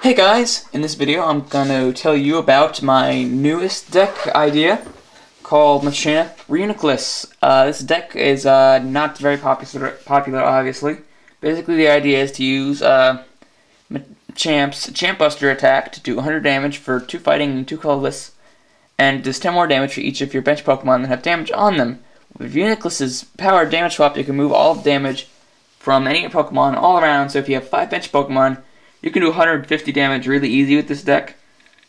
Hey guys, in this video I'm gonna tell you about my newest deck idea called Machamp Reuniclus. This deck is not very popular obviously. Basically the idea is to use Machamp's Champ Buster attack to do 100 damage for 2 fighting and 2 colorless, and does 10 more damage for each of your bench Pokemon that have damage on them. With Reuniclus's power damage swap, you can move all of damage from any of your Pokemon all around, so if you have 5 bench Pokemon, you can do 150 damage really easy with this deck.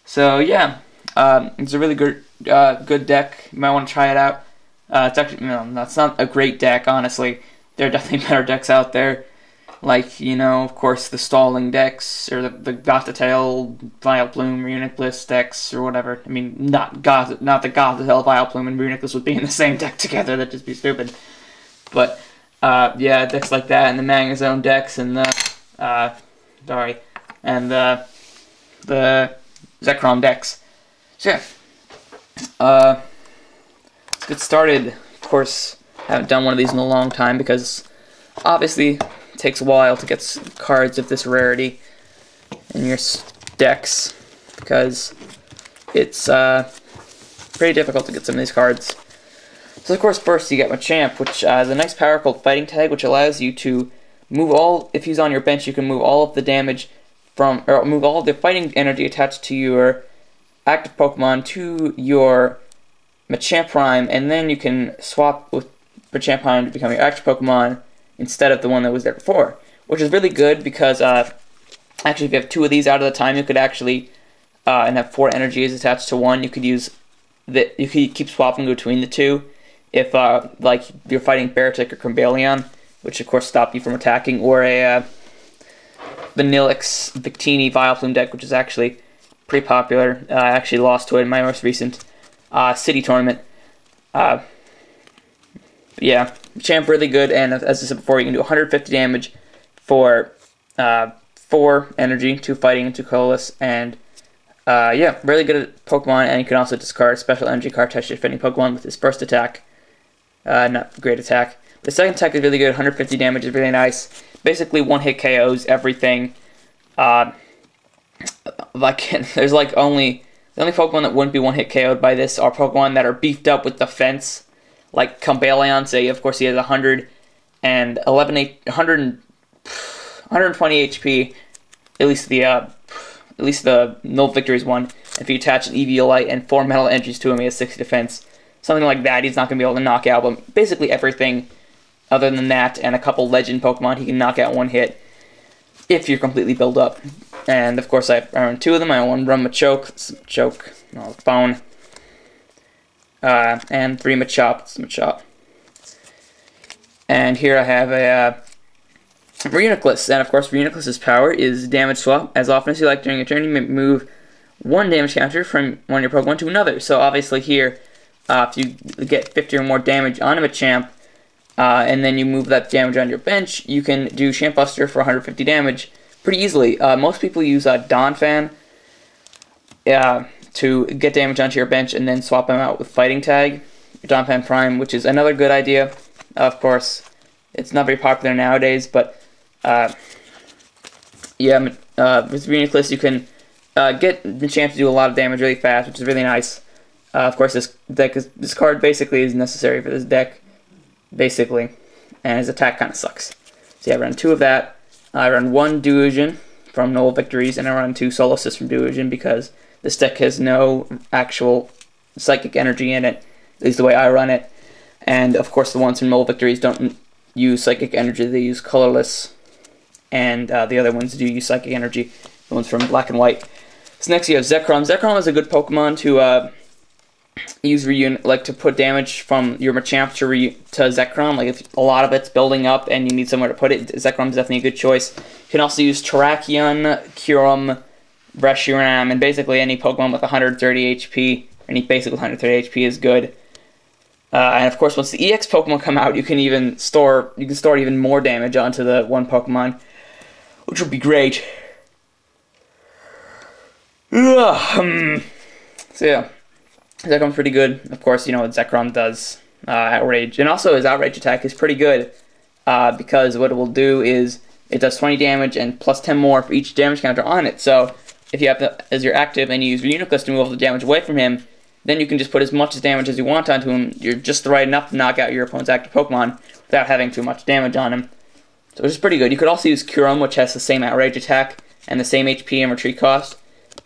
So yeah, it's a really good deck. You might want to try it out. It's actually, that's not a great deck, honestly. There are definitely better decks out there, like, of course, the stalling decks, or the Gothitail, Vileplume, Reuniclus decks, or whatever. I mean, not the Gothitail, Vileplume, and Reuniclus would be in the same deck together. That'd just be stupid. But yeah, decks like that, and the Magnezone decks, and the the Zekrom decks. So yeah, let's get started. Of course, I haven't done one of these in a long time because obviously it takes a while to get cards of this rarity in your decks, because it's pretty difficult to get some of these cards. So of course, first you get Machamp, which is a nice power called Fighting Tag, which allows you to move all, if he's on your bench, you can move all of the damage from, or move all of the fighting energy attached to your active Pokemon to your Machamp Prime, and then you can swap with Machamp Prime to become your active Pokemon instead of the one that was there before, which is really good because actually if you have 2 of these out of the time, you could actually and have 4 energies attached to one. You could use you could keep swapping between the 2 if like you're fighting Beartic or Crumbalion, which of course stop you from attacking, or a Vanillix Victini Vileplume deck, which is actually pretty popular. I actually lost to it in my most recent city tournament. Yeah, Machamp really good, and as I said before, you can do 150 damage for 4 energy, 2 fighting, and 2 colorless, and yeah, really good at Pokemon, and you can also discard special energy card attached to defending Pokemon with his first attack. Not great attack. The second attack is really good, 150 damage is really nice. Basically, one-hit KOs everything. There's like the only Pokemon that wouldn't be one-hit KO'd by this are Pokemon that are beefed up with defense, like Crumbalion. Say, of course, he has 120 HP. At least the Null Victories one. If you attach an Eviolite and 4 Metal Energies to him, he has 60 defense. Something like that, he's not going to be able to knock out. But basically everything other than that, and a couple legend Pokemon, he can knock out one hit if you're completely built up. And of course, I run 2 of them. I run Machoke, Phone, and 3 Machop. And here I have a Reuniclus, and of course, Reuniclus's power is damage swap. As often as you like during a turn, you may move 1 damage counter from one of your Pokemon to another. So obviously here, if you get 50 or more damage on a Machamp, and then you move that damage on your bench, you can do Champ Buster for 150 damage pretty easily. Most people use Donphan to get damage onto your bench and then swap them out with Fighting Tag, Donphan Prime, which is another good idea. Of course, it's not very popular nowadays, but yeah, with Reuniclus you can get the chance to do a lot of damage really fast, which is really nice. Of course, this card basically is necessary for this deck, basically, and his attack kind of sucks. So yeah, I run 2 of that. I run 1 Delusion from Null Victories, and I run 2 Solosis from Delusion because this deck has no actual psychic energy in it, at least the way I run it. And of course, the ones from Null Victories don't use psychic energy; they use colorless, and the other ones do use psychic energy. The ones from Black and White. So next you have Zekrom. Zekrom is a good Pokemon to use to put damage from your Machamp to Zekrom. Like if a lot of it's building up and you need somewhere to put it, Zekrom is definitely a good choice. You can also use Terrakion, Kyurem, Reshiram, and basically any Pokemon with 130 HP. Any basic 130 HP is good. And of course, once the EX Pokemon come out, you can store even more damage onto the one Pokemon, which would be great. So yeah. Zekrom's pretty good. Of course, you know what Zekrom does. Outrage. And also his Outrage attack is pretty good. Because what it will do is it does 20 damage and plus 10 more for each damage counter on it. So if you have as your active and you use Reuniclus to move all the damage away from him, then you can just put as much damage as you want onto him. You're just right enough to knock out your opponent's active Pokemon without having too much damage on him. So it's pretty good. You could also use Kyurem, which has the same outrage attack and the same HP and retreat cost,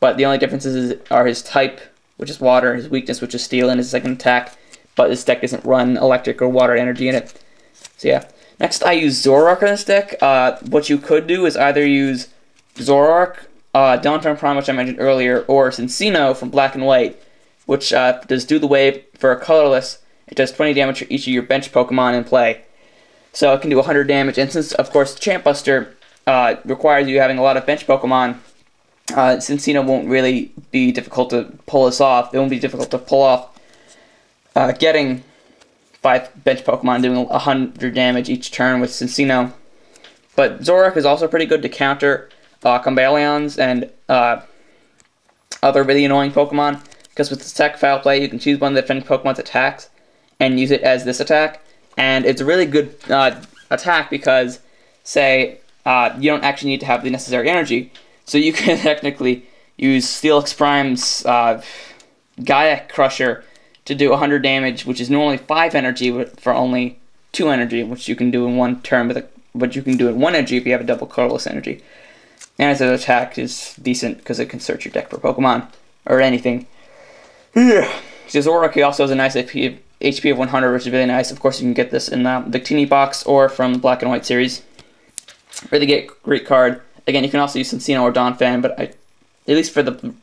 but the only differences are his type, which is water, his weakness, which is steel, and his second attack, but this deck doesn't run electric or water energy in it. So yeah. Next, I use Zoroark in this deck. What you could do is either use Zoroark, Dawntorn Prime, which I mentioned earlier, or Cincino from Black and White, which does Do the Wave for a colorless. It does 20 damage for each of your bench Pokemon in play. So it can do 100 damage, and since, of course, Champ Buster requires you having a lot of bench Pokemon, Cincino won't really be difficult to pull this off. It won't be difficult to pull off getting 5 bench Pokemon doing 100 damage each turn with Cincino. But Zoroark is also pretty good to counter Combaleons and other really annoying Pokemon, because with Attack Foul Play, you can choose one of the defending Pokemon's attacks and use it as this attack. And it's a really good attack because, say, you don't actually need to have the necessary energy. So you can technically use Steelix Prime's Gaia Crusher to do 100 damage, which is normally 5 energy for only 2 energy, which you can do in one turn, but you can do it 1 energy if you have a double colorless energy. And as an attack is decent because it can search your deck for Pokemon or anything. So Zoroark also has a nice HP of 100, which is really nice. Of course, you can get this in the Victini box or from the Black and White series. Really great card. Again, you can also use Cincino or Donphan, but at least for the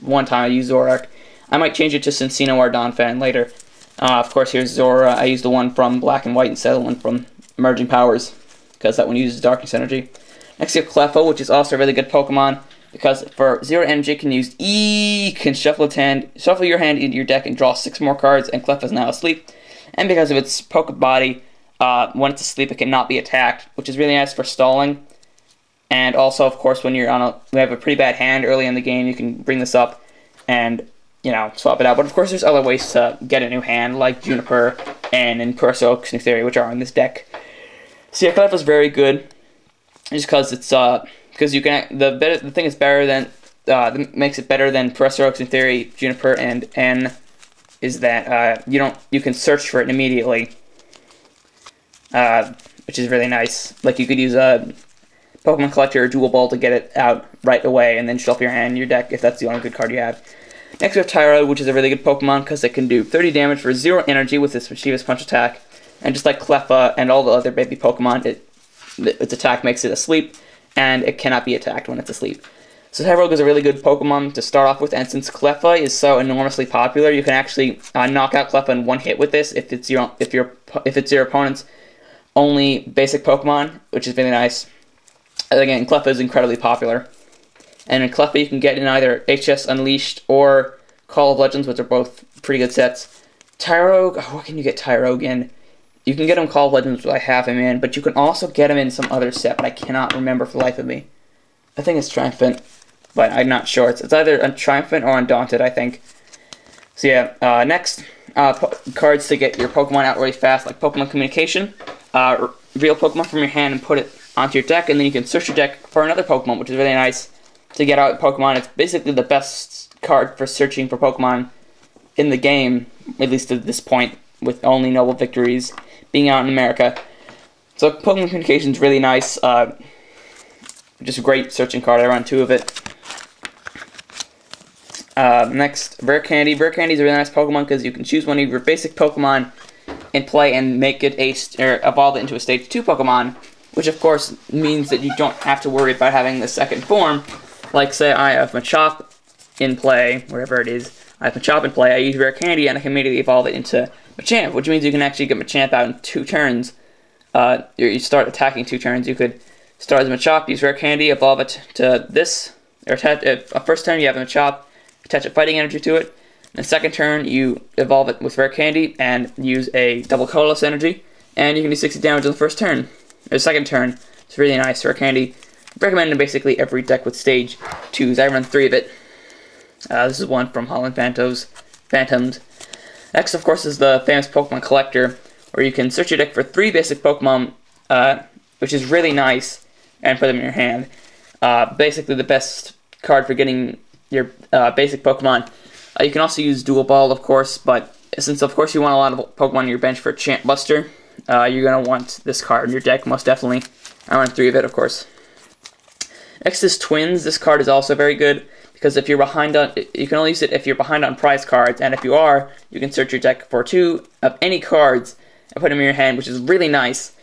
one time I use Zoroark, I might change it to Cincino or Donphan later. Of course, here's Zora. I used the one from Black and White instead of the one from Emerging Powers, because that one uses Darkness Energy. Next, you have Cleffa, which is also a really good Pokemon, because for 0 energy, can use E, can shuffle your hand into your deck and draw 6 more cards, and Cleffa is now asleep. And because of its Poke Body, when it's asleep, it cannot be attacked, which is really nice for stalling. And also, of course, when you have a pretty bad hand early in the game, you can bring this up and, swap it out. But of course, there's other ways to get a new hand, like Juniper and Imperso Oak's New Theory, which are on this deck. So yeah, Cleffa is very good, just because it's because you can the thing is better than that makes it better than Professor Oak's New Theory, Juniper, and N is that you can search for it immediately, which is really nice. Like you could use a Pokemon Collector or Jewel Ball to get it out right away, and then shuffle your hand in your deck if that's the only good card you have. Next we have Tyro, which is a really good Pokemon because it can do 30 damage for 0 energy with its Mischievous Punch attack, and just like Cleffa and all the other baby Pokemon, its attack makes it asleep, and it cannot be attacked when it's asleep. So Tyrogue is a really good Pokemon to start off with, and since Cleffa is so enormously popular, you can actually knock out Cleffa in one hit with this if it's your opponent's only basic Pokemon, which is really nice. And again, Cleffa is incredibly popular. And in Cleffa you can get in either HS Unleashed or Call of Legends, which are both pretty good sets. Tyrogue, what can you get Tyrogue in? You can get him Call of Legends, which I have him in, but you can also get him in some other set, but I cannot remember for the life of me. I think it's Triumphant, but I'm not sure. It's either on Triumphant or Undaunted, I think. So yeah, next, cards to get your Pokemon out really fast, like Pokemon Communication. Reveal Pokemon from your hand and put it onto your deck, and then you can search your deck for another Pokemon, which is really nice to get out Pokemon. It's basically the best card for searching for Pokemon in the game, at least at this point, with only Noble Victories being out in America. So Pokemon Communication is really nice. Just a great searching card. I run 2 of it. Next, Rare Candy. Rare Candy is a really nice Pokemon because you can choose one of your basic Pokemon in play and make it evolve it into a Stage 2 Pokemon, which of course means that you don't have to worry about having the second form. Like, say I have Machamp in play, wherever it is, I have Machamp in play, I use Rare Candy and I can immediately evolve it into Machamp, which means you can actually get Machamp out in 2 turns. You start attacking 2 turns. You could start as Machamp, use Rare Candy, evolve it to this, or first turn you have a Machamp, attach a Fighting Energy to it. The second turn you evolve it with Rare Candy and use a double colorless energy, and you can do 60 damage on the first turn, or second turn. It's really nice. Rare Candy, recommended in basically every deck with Stage 2s. I run 3 of it. This is one from Holland Phantoms. Next, of course, is the famous Pokemon Collector, where you can search your deck for 3 basic Pokemon, which is really nice, and put them in your hand. Basically, the best card for getting your basic Pokemon. You can also use Dual Ball, of course, but since, of course, you want a lot of Pokemon on your bench for Champ Buster, you're going to want this card in your deck, most definitely. I run 3 of it, of course. Next is Twins. This card is also very good, because if you're behind on, you can only use it if you're behind on prize cards, and if you are, you can search your deck for 2 of any cards and put them in your hand, which is really nice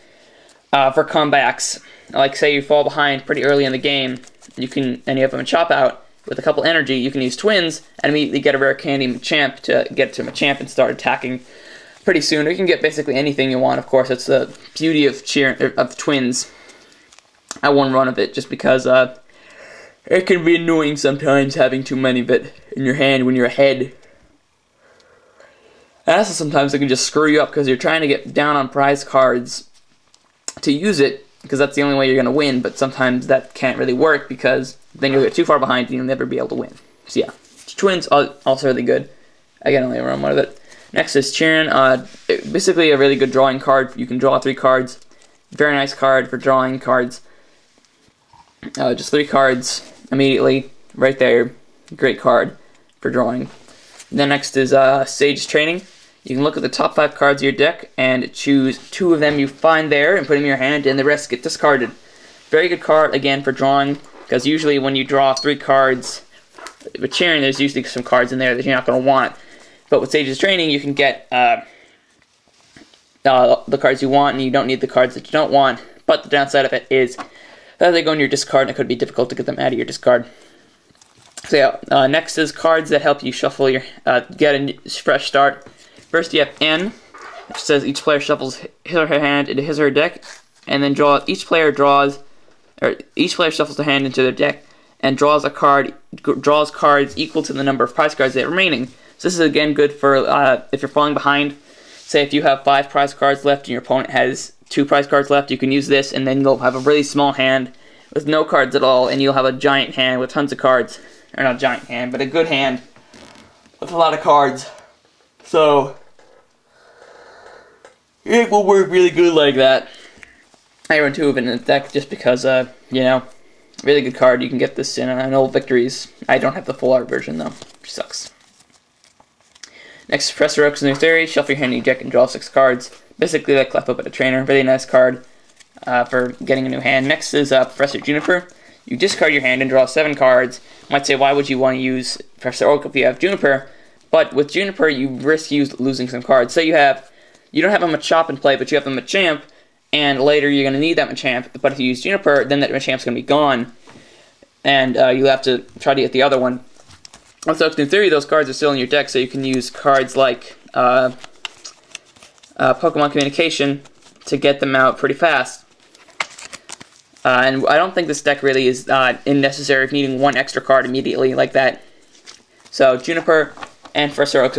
for comebacks. Like, say you fall behind pretty early in the game, and you have a Machamp out with a couple energy, you can use Twins and immediately get a rare candy Machamp to get to Machamp and start attacking pretty soon. Or you can get basically anything you want, of course. It's the beauty of Twins. I won run of it just because it can be annoying sometimes having too many of it in your hand when you're ahead. And also sometimes it can just screw you up because you're trying to get down on prize cards to use it, because that's the only way you're going to win, but sometimes that can't really work because then you'll get too far behind and you'll never be able to win. So yeah, Twins also really good. I can only run one of it. Next is Cheerin. Basically a really good drawing card. You can draw 3 cards. Very nice card for drawing cards. Just 3 cards immediately, right there. Great card for drawing. Then next is Sage Training. You can look at the top 5 cards of your deck and choose 2 of them you find there and put them in your hand, and the rest get discarded. Very good card, again, for drawing, because usually when you draw 3 cards, with Cheerin, there's usually some cards in there that you're not going to want. But with Sage's Training, you can get the cards you want, and you don't need the cards that you don't want. But the downside of it is that they go in your discard, and it could be difficult to get them out of your discard. So yeah, next is cards that help you shuffle your, get a fresh start. First you have N, which says each player shuffles his or her hand into his or her deck, and then each player shuffles their hand into their deck and draws cards equal to the number of prize cards that are remaining. So this is again good for if you're falling behind. Say if you have 5 prize cards left and your opponent has 2 prize cards left, you can use this, and then you'll have a really small hand with no cards at all, and you'll have a giant hand with tons of cards. Or not a giant hand, but a good hand with a lot of cards. So it will work really good like that. I run 2 of it in the deck just because, you know, really good card. You can get this in an old Victories. I don't have the full art version though, which sucks. Next, Professor Oak's New Theory. Shuffle your hand in your deck and draw 6 cards. Basically like Clef Up at a Trainer. Really nice card for getting a new hand. Next is Professor Juniper. You discard your hand and draw 7 cards. You might say, why would you want to use Professor Oak if you have Juniper? But with Juniper, you risk losing some cards. So you don't have a Machamp in play, but you have a Machamp, and later you're going to need that Machamp. But if you use Juniper, then that Machamp's going to be gone, and you have to try to get the other one. Also, in theory, those cards are still in your deck, so you can use cards like Pokemon Communication to get them out pretty fast. And I don't think this deck really is unnecessary of needing 1 extra card immediately like that. So Juniper and Professor Oak's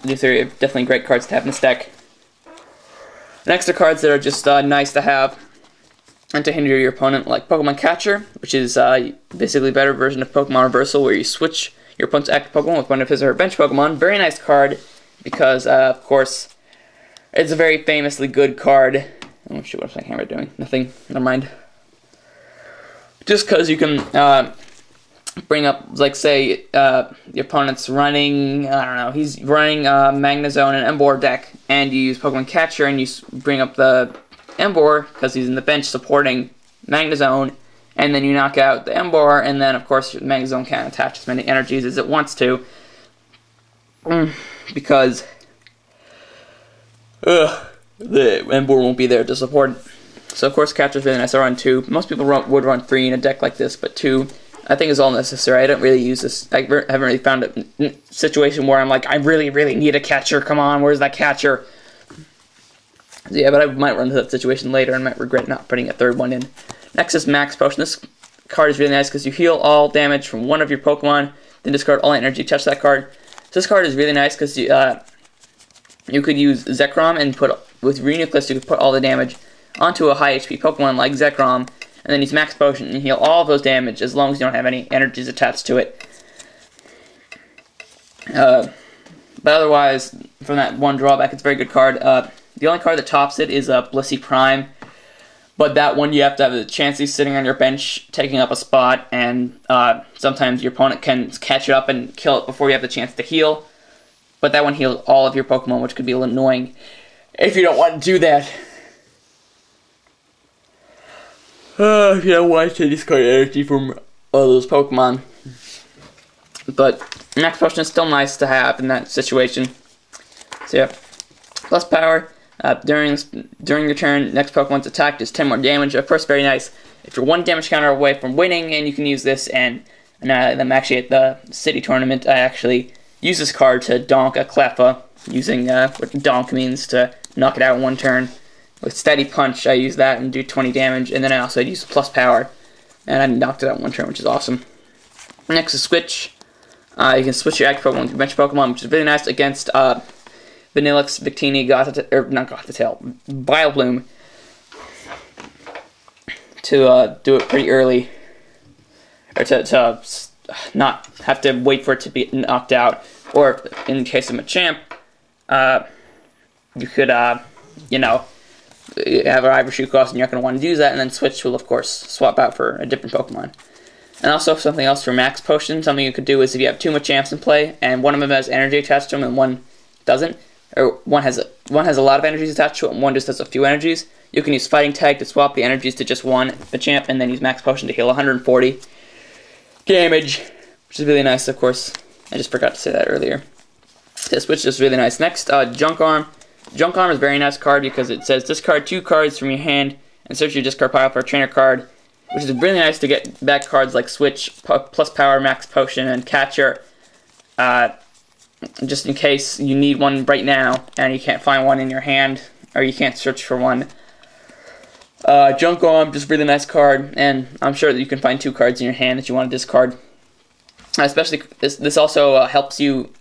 New Theory are definitely great cards to have in this deck. Next are cards that are just nice to have and to hinder your opponent, like Pokemon Catcher, which is basically a better version of Pokemon Reversal, where you switch your opponent's active Pokemon with one of his or her bench Pokemon. Very nice card because, of course, it's a very famously good card. Oh shoot, what's my camera doing? Nothing. Never mind. Just because you can bring up, like, say, your opponent's running, I don't know, he's running Magnezone and Emboar deck, and you use Pokemon Catcher, and you bring up the Emboar, because he's in the bench supporting Magnezone, and then you knock out the Emboar, and then, of course, Magnezone can't attach as many energies as it wants to, because the Emboar won't be there to support it. So, of course, Catcher's really nice. I run 2. Most people would run 3 in a deck like this, but 2, I think, is all necessary. I don't really use this. I haven't really found a situation where I'm like, I really, really need a Catcher. Come on, where's that Catcher? So, yeah, but I might run into that situation later and might regret not putting a 3rd one in. Next is Max Potion. This card is really nice because you heal all damage from one of your Pokemon, then discard all energy, touch that card. So this card is really nice because you could use Zekrom and with Reuniclus, you could put all the damage onto a high HP Pokemon like Zekrom, and then use Max Potion and heal all of those damage as long as you don't have any energies attached to it. But otherwise, from that one drawback, it's a very good card. The only card that tops it is Blissey Prime, But that one, you have to have the Chansey sitting on your bench, taking up a spot, and sometimes your opponent can catch it up and kill it before you have the chance to heal. But that one heals all of your Pokemon, which could be a little annoying if you don't want to do that. If you don't want to discard energy from all those Pokemon. But Max Potion is still nice to have in that situation. So yeah, plus power. During your turn, next Pokemon's attack does 10 more damage. Of course, very nice. If you're 1 damage counter away from winning, and you can use this, and I'm actually at the city tournament, I actually use this card to donk a Cleffa, using what donk means to knock it out in 1 turn. With Steady Punch, I use that and do 20 damage, and then I also use plus power, and I knocked it out in 1 turn, which is awesome. Next is Switch. You can switch your active Pokemon to bench Pokemon, which is really nice against Vanillix, Victini, Vileplume, to do it pretty early, or to not have to wait for it to be knocked out. Or in case of Machamp, you could, you know, have an Ivory cost, and you're not going to want to use that, and then Switch will, of course, swap out for a different Pokemon. And also something else for Max Potion, something you could do is if you have 2 Machamps in play, and one of them has energy attached to them, and one doesn't, or one has a lot of energies attached to it, and one just has a few energies. You can use Fighting Tag to swap the energies to just one Machamp, and then use Max Potion to heal 140 damage, which is really nice, of course. I just forgot to say that earlier. This Switch is really nice. Next, Junk Arm. Junk Arm is a very nice card because it says discard 2 cards from your hand and search your discard pile for a trainer card, which is really nice to get back cards like Switch, Plus Power, Max Potion, and Catcher. Just in case you need one right now and you can't find one in your hand, or you can't search for one. Junk Arm, just a really nice card, and I'm sure that you can find 2 cards in your hand that you want to discard. Especially, this also helps you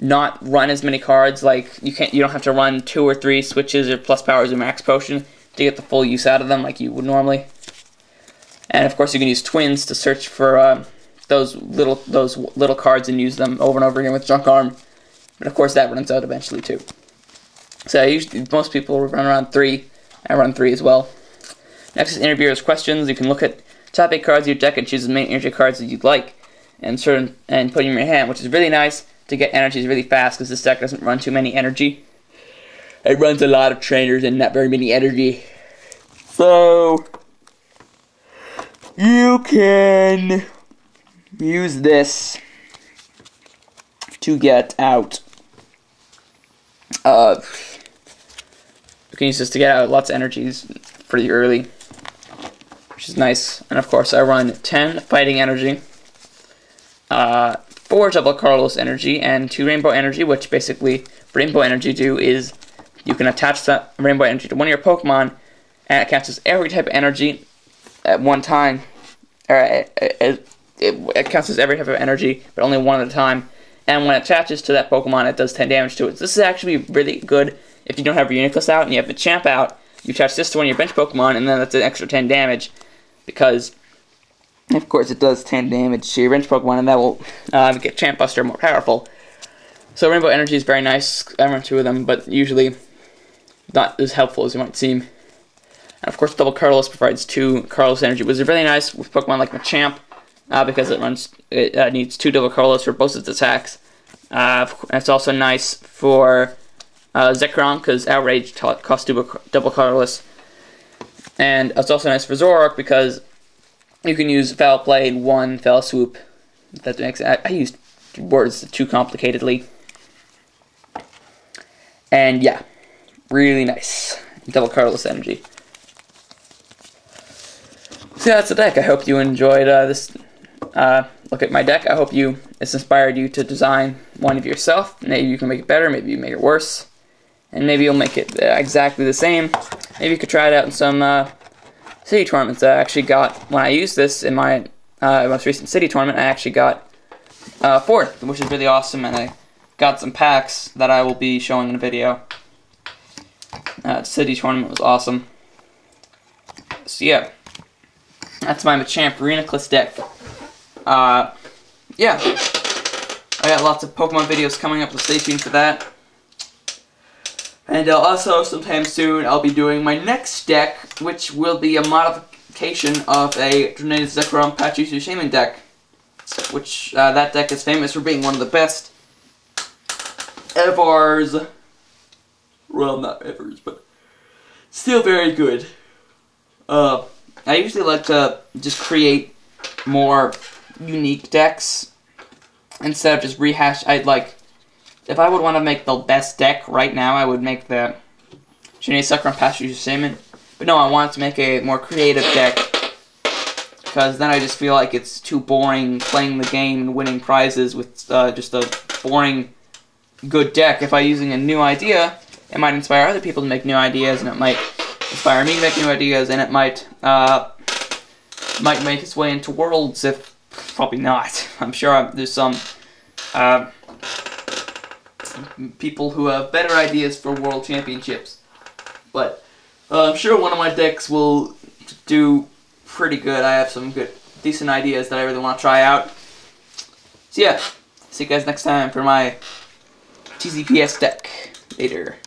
not run as many cards. Like you don't have to run 2 or 3 Switches or Plus Powers or Max Potion to get the full use out of them like you would normally. And of course, you can use Twins to search for those little cards and use them over and over again with Junk Arm. But of course, that runs out eventually too. So usually, most people run around 3. I run 3 as well. Next is Interviewer's Questions. You can look at top 8 cards of your deck and choose as many energy cards that you'd like, and put them in your hand, which is really nice to get energies really fast because this deck doesn't run too many energy. It runs a lot of trainers and not very many energy. So you can use this to get out. You can use this to get out lots of energies pretty early, which is nice. And of course, I run 10 Fighting Energy, 4 Double Carlos Energy, and 2 Rainbow Energy, which basically Rainbow Energy do is you can attach that Rainbow Energy to one of your Pokemon, and it counts as every type of energy at one time. Or it counts as every type of energy, but only one at a time. And when it attaches to that Pokemon, it does 10 damage to it. So this is actually really good if you don't have Reuniclus out and you have Machamp out. You attach this to one of your bench Pokemon, and then that's an extra 10 damage, because of course it does 10 damage to your bench Pokemon, and that will get Champ Buster more powerful. So Rainbow Energy is very nice. I run 2 of them, but usually not as helpful as it might seem. And of course, Double Carlos provides 2 Carlos Energy, which is really nice with Pokemon like Machamp, because it needs 2 Double Carlos for both its attacks. It's also nice for Zekrom, because Outrage costs Double Carlos. And it's also nice for Zoroark because you can use Foul Play in 1 Fell Swoop. That makes I used words too complicatedly. And yeah, really nice. Double Carlos Energy. So that's the deck. I hope you enjoyed this look at my deck. I hope it's inspired you to design one of yourself. Maybe you can make it better, maybe you make it worse, and maybe you'll make it exactly the same. Maybe you could try it out in some city tournaments. I actually got, when I used this in my most recent city tournament, I actually got 4th, which is really awesome, and I got some packs that I will be showing in a video. The city tournament was awesome. So yeah, that's my Machamp Reuniclus deck. Yeah, I got lots of Pokemon videos coming up, so stay tuned for that. And also, sometime soon, I'll be doing my next deck, which will be a modification of a Tornado Zekrom Pachirisu Shaman deck. Which, that deck is famous for being one of the best evers. Well, not evers, but still very good. I usually like to just create more unique decks instead of just rehash. If I would want to make the best deck right now, I would make the Tornado Zekrom Pachirisu Shaman. But no, I want to make a more creative deck, because then I just feel like it's too boring playing the game and winning prizes with just a boring, good deck. If I'm using a new idea, it might inspire other people to make new ideas, and it might inspire me to make new ideas, and it might make its way into Worlds. If probably not. I'm sure there's some people who have better ideas for World Championships, but I'm sure one of my decks will do pretty good. I have some decent ideas that I really want to try out. So yeah, see you guys next time for my TCPS deck. Later.